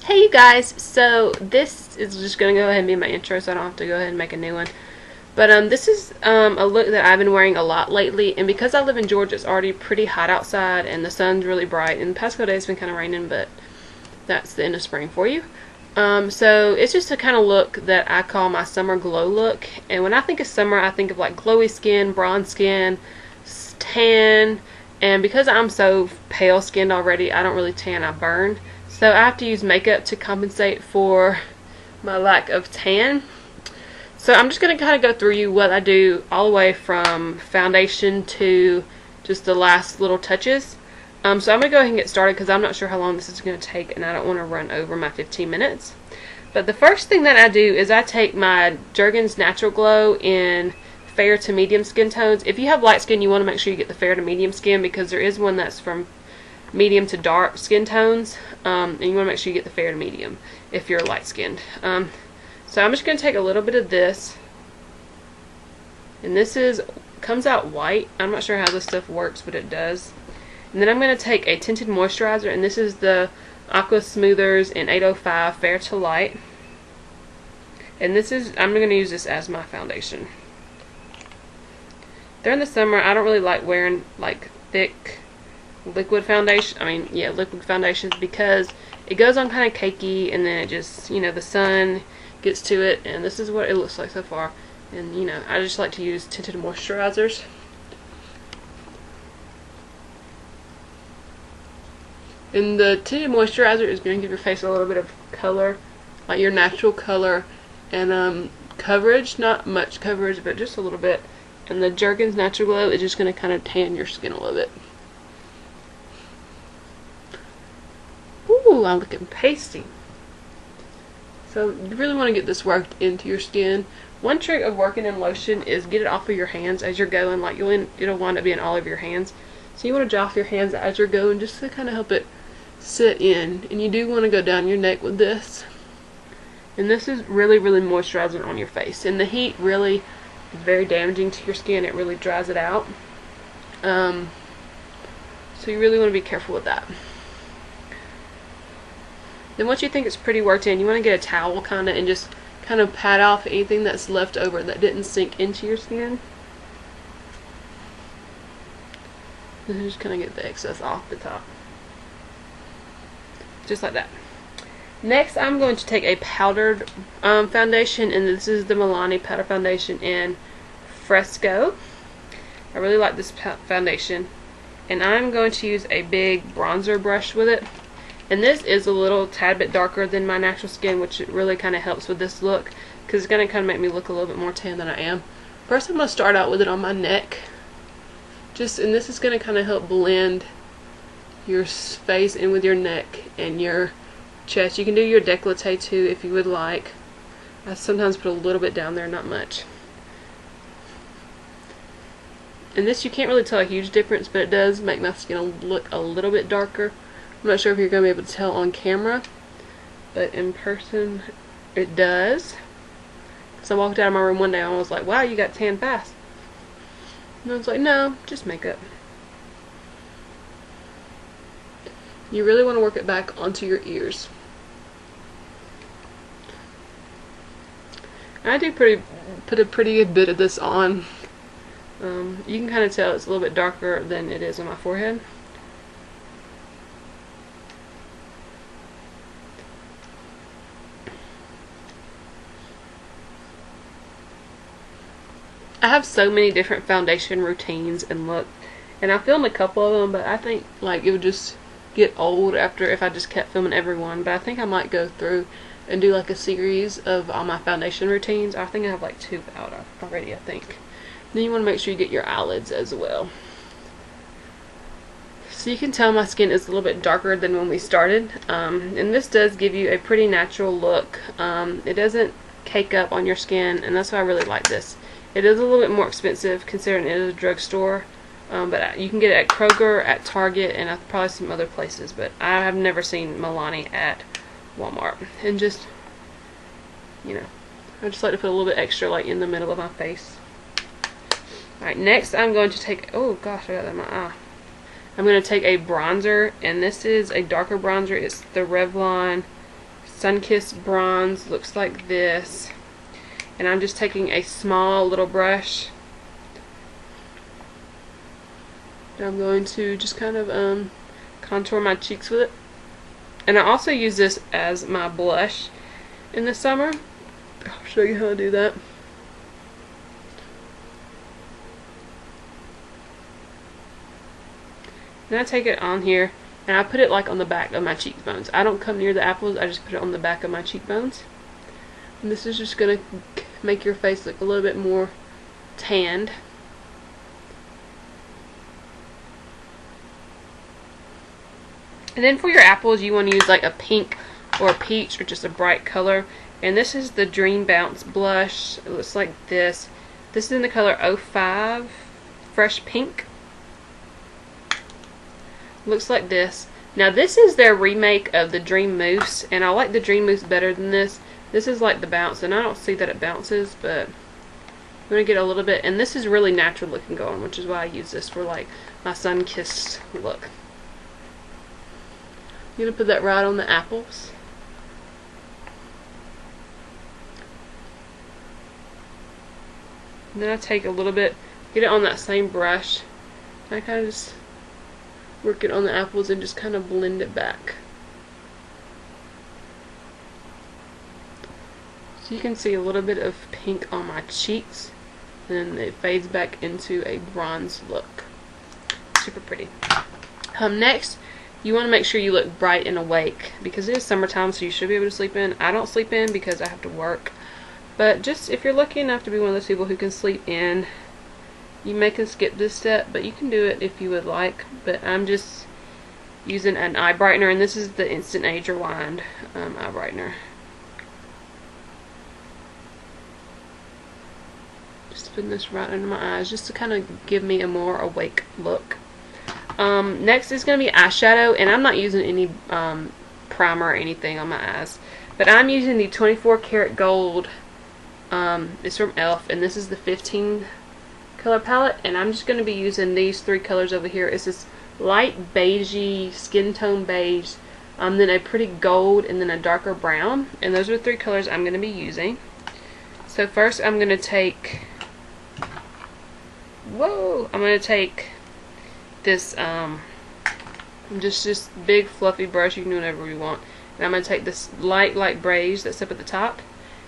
Hey you guys, so this is just going to go ahead and be my intro so I don't have to go ahead and make a new one. But this is a look that I've been wearing a lot lately, and because I live in Georgia it's already pretty hot outside and the sun's really bright, and the past couple days it's been kind of raining, but that's the end of spring for you. So it's just a kind of look that I call my summer glow look, and when I think of summer I think of like glowy skin, bronze skin, tan, and because I'm so pale skinned already I don't really tan, I burn. So I have to use makeup to compensate for my lack of tan. So I'm just going to kind of go through you what I do all the way from foundation to just the last little touches. So I'm going to go ahead and get started because I'm not sure how long this is going to take and I don't want to run over my 15 minutes. But the first thing that I do is I take my Jergens Natural Glow in fair to medium skin tones. If you have light skin, you want to make sure you get the fair to medium skin because there is one that's from medium to dark skin tones, and you want to make sure you get the fair to medium if you're light skinned. So I'm just going to take a little bit of this, and this comes out white. I'm not sure how this stuff works, but it does. And then I'm going to take a tinted moisturizer, and this is the Aqua Smoothers in 805 Fair to Light, and I'm going to use this as my foundation. During the summer I don't really like wearing like thick liquid foundation, liquid foundations, because it goes on kind of cakey and then it just, the sun gets to it, and this is what it looks like so far. And I just like to use tinted moisturizers. And the tinted moisturizer is going to give your face a little bit of color, like your natural color, and coverage, not much coverage, but just a little bit. And the Jergens Natural Glow is just going to kind of tan your skin a little bit. Ooh, I'm looking pasty. So you really want to get this worked into your skin. One trick of working in lotion is get it off of your hands as you're going. Like it'll wind up being all over your hands. So you want to dry off your hands as you're going just to kind of help it sit in. And you do want to go down your neck with this. And this is really, really moisturizing on your face. And the heat really is very damaging to your skin. It really dries it out. So you really want to be careful with that. Then once you think it's pretty worked in, you want to get a towel and just kind of pat off anything that's left over that didn't sink into your skin. And just kind of get the excess off the top. Just like that. Next I'm going to take a powdered foundation, and this is the Milani powder foundation in Fresco. I really like this foundation. And I'm going to use a big bronzer brush with it. And this is a little tad bit darker than my natural skin, which really kind of helps with this look because it's going to kind of make me look a little bit more tan than I am. First I'm going to start out with it on my neck. And this is going to kind of help blend your face in with your neck and your chest. You can do your décolleté too if you would like. I sometimes put a little bit down there, not much. And this, you can't really tell a huge difference, but it does make my skin look a little bit darker. I'm not sure if you're going to be able to tell on camera, but in person it does. So I walked out of my room one day and I was like, wow, you got tan fast. And I was like, no, just makeup. You really want to work it back onto your ears. I do put a pretty good bit of this on. You can kind of tell it's a little bit darker than it is on my forehead. I have so many different foundation routines and look, and I filmed a couple of them, but I think like it would just get old if I just kept filming every one. But I think I might go through and do like a series of all my foundation routines. I think I have like 2 out already, I think. Then you want to make sure you get your eyelids as well. So you can tell my skin is a little bit darker than when we started, and this does give you a pretty natural look. It doesn't cake up on your skin, and that's why I really like this. It is a little bit more expensive considering it is a drugstore, but you can get it at Kroger, at Target, and probably some other places, but I have never seen Milani at Wal-Mart. And just, I just like to put a little bit extra like in the middle of my face. Alright, next I'm going to take, oh gosh, I got that in my eye. I'm going to take a bronzer, and this is a darker bronzer. It's the Revlon Sunkissed bronze. Looks like this. And I'm just taking a small little brush. And I'm going to just kind of contour my cheeks with it. And I also use this as my blush in the summer. I'll show you how to do that. And I take it on here and I put it like on the back of my cheekbones. I don't come near the apples, I just put it on the back of my cheekbones. And this is just going to make your face look a little bit more tanned. And then for your apples, you want to use like a pink or a peach or just a bright color. And this is the Dream Bounce blush. It looks like this. This is in the color 05 Fresh Pink. Looks like this. Now this is their remake of the Dream Mousse, and I like the Dream Mousse better than this. This is like the bounce, and I don't see that it bounces, but I'm going to get a little bit. And this is really natural looking going, which is why I use this for like my sun-kissed look. I'm going to put that right on the apples. And then I take a little bit, get it on that same brush, and I kind of just work it on the apples and just kind of blend it back. So you can see a little bit of pink on my cheeks, and then it fades back into a bronze look. Super pretty. Next, you want to make sure you look bright and awake, because it is summertime, so you should be able to sleep in. I don't sleep in because I have to work. But just if you're lucky enough to be one of those people who can sleep in, you may can skip this step, but you can do it if you would like. But I'm just using an eye brightener, and this is the Instant Age Rewind eye brightener. Just putting this right under my eyes just to kind of give me a more awake look. Next is going to be eyeshadow, and I'm not using any primer or anything on my eyes, but I'm using the 24 karat gold. It's from e.l.f. and this is the 15 color palette, and I'm just going to be using these three colors over here. It's this light beigey, skin tone beige, then a pretty gold, and then a darker brown, and those are the three colors I'm going to be using. So first I'm going to take this just this big fluffy brush. You can do whatever you want, and I'm going to take this light beige that's up at the top,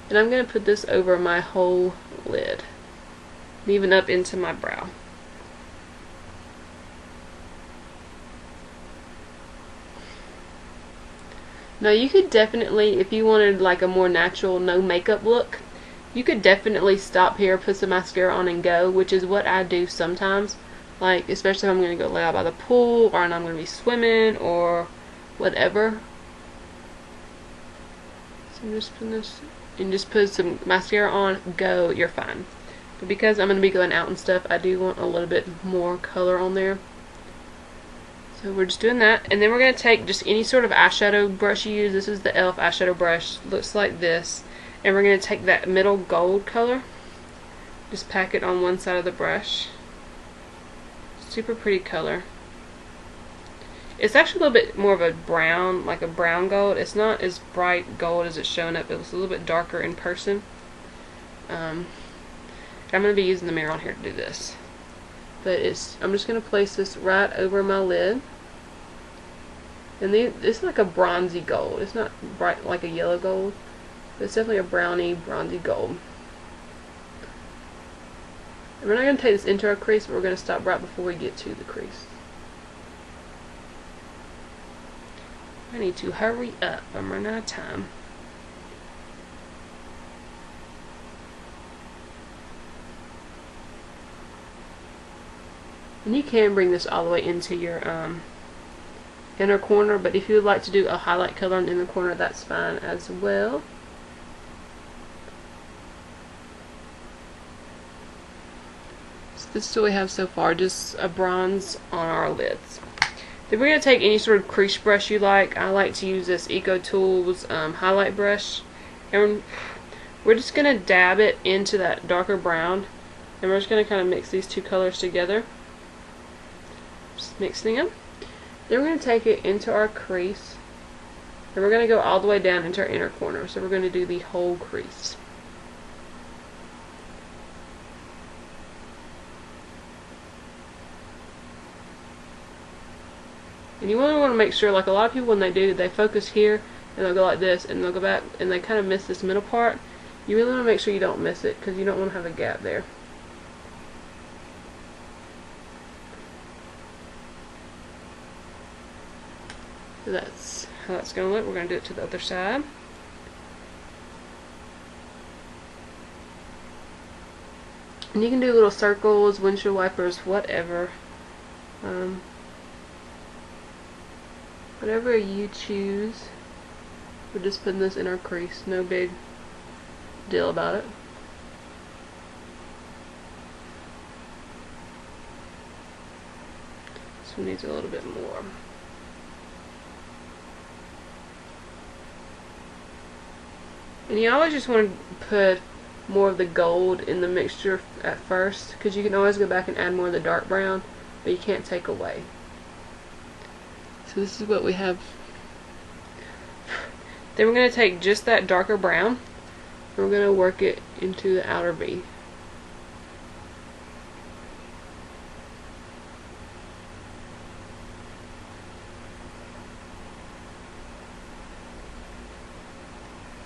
and I'm going to put this over my whole lid, and even up into my brow. Now you could definitely, if you wanted like a more natural, no makeup look, you could definitely stop here, put some mascara on and go, which is what I do sometimes. Like, especially if I'm going to go lay out by the pool, or I'm going to be swimming, or whatever. So I'm just putting this, and just put some mascara on, go, you're fine. But because I'm going to be going out and stuff, I do want a little bit more color on there. So we're just doing that, and then we're going to take just any sort of eyeshadow brush you use. This is the e.l.f. eyeshadow brush. Looks like this. And we're going to take that middle gold color, just pack it on one side of the brush. Super pretty color. It's actually a little bit more of a brown, like a brown gold. It's not as bright gold as it's showing up. It was a little bit darker in person. I'm going to be using the mirror on here to do this. But I'm just going to place this right over my lid. And it's like a bronzy gold. It's not bright like a yellow gold, but it's definitely a browny, bronzy gold. And we're not going to take this into our crease, but we're going to stop right before we get to the crease. I need to hurry up. I'm running out of time. And you can bring this all the way into your inner corner, but if you would like to do a highlight color in the inner corner, that's fine as well. So this is what we have so far, just a bronze on our lids. Then we're going to take any sort of crease brush you like. I like to use this Eco Tools highlight brush, and we're just going to dab it into that darker brown, and we're just going to kind of mix these two colors together. Just mixing them. Then we're going to take it into our crease And we're going to go all the way down into our inner corner. So we're going to do the whole crease. And you want to make sure, like a lot of people when they do, they focus here and they'll go like this and they'll go back and they kind of miss this middle part. You really want to make sure you don't miss it because you don't want to have a gap there. So that's how that's going to look. We're going to do it to the other side. And you can do little circles, windshield wipers, whatever. Whatever you choose. We're just putting this in our crease. No big deal about it. This one needs a little bit more. And you always just want to put more of the gold in the mixture at first, because you can always go back and add more of the dark brown, but you can't take away. So this is what we have. Then we're going to take just that darker brown and we're going to work it into the outer V.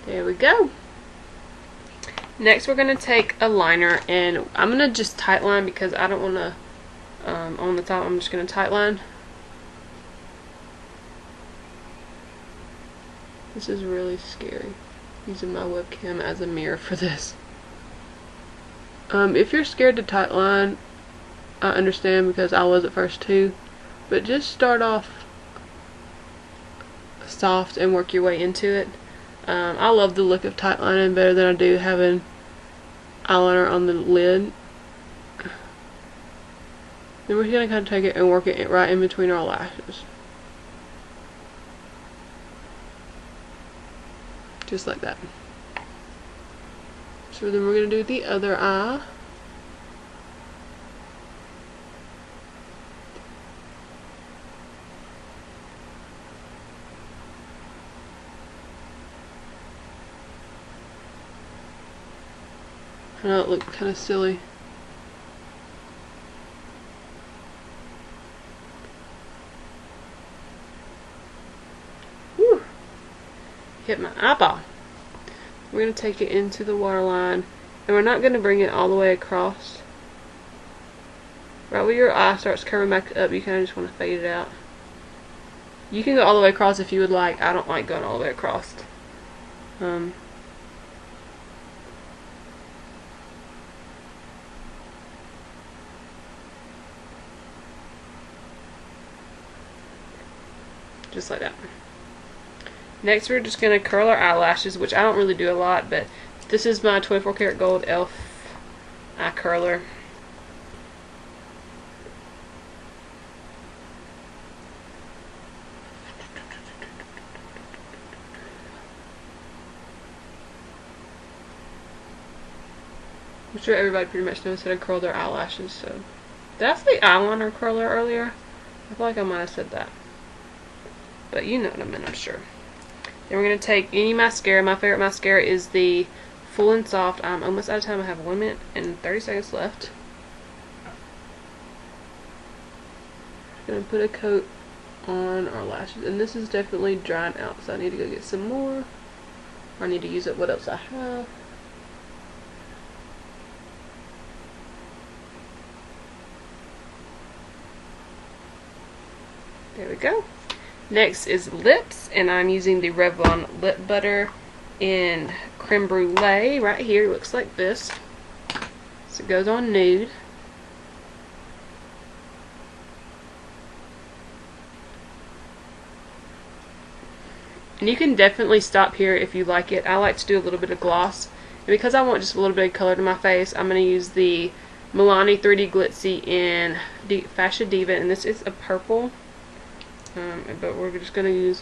There we go. Next we're going to take a liner, and I'm going to just tight line because I don't want to, on the top I'm just going to tight line. This is really scary, using my webcam as a mirror for this. If you're scared to tight line, I understand because I was at first too, but just start off soft and work your way into it. I love the look of tight lining better than I do having eyeliner on the lid. Then we're going to kind of take it and work it right in between our lashes. Just like that. So then we're going to do the other eye. I know it looked kind of silly. Whew. Hit my eyeball. We're going to take it into the waterline, and we're not going to bring it all the way across. Right where your eye starts curving back up, you kind of just want to fade it out. You can go all the way across if you would like. I don't like going all the way across. Just like that. Next we're just going to curl our eyelashes, which I don't really do a lot, but this is my 24 karat gold e.l.f. eye curler. I'm sure everybody pretty much knows how to curl their eyelashes, so. Did I say eyeliner curler earlier? I feel like I might have said that. But you know what I meant, I'm sure. Then we're going to take any mascara. My favorite mascara is the Full and Soft. I'm almost out of time. I have 1 minute and 30 seconds left. Going to put a coat on our lashes. And this is definitely drying out, so I need to go get some more. I need to use up what else I have. There we go. Next is lips, and I'm using the Revlon lip butter in Creme Brulee. Right here, it looks like this. So it goes on nude. And you can definitely stop here if you like it. I like to do a little bit of gloss. And because I want just a little bit of color to my face, I'm going to use the Milani 3D Glitzy in Fashion Diva, and this is a purple. But we're just going to use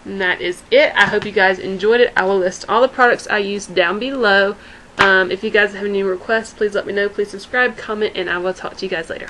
and that is it. I hope you guys enjoyed it. I will list all the products I used down below. If you guys have any requests, please let me know. Please subscribe, comment, and I will talk to you guys later.